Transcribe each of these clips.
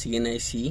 CNIC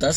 10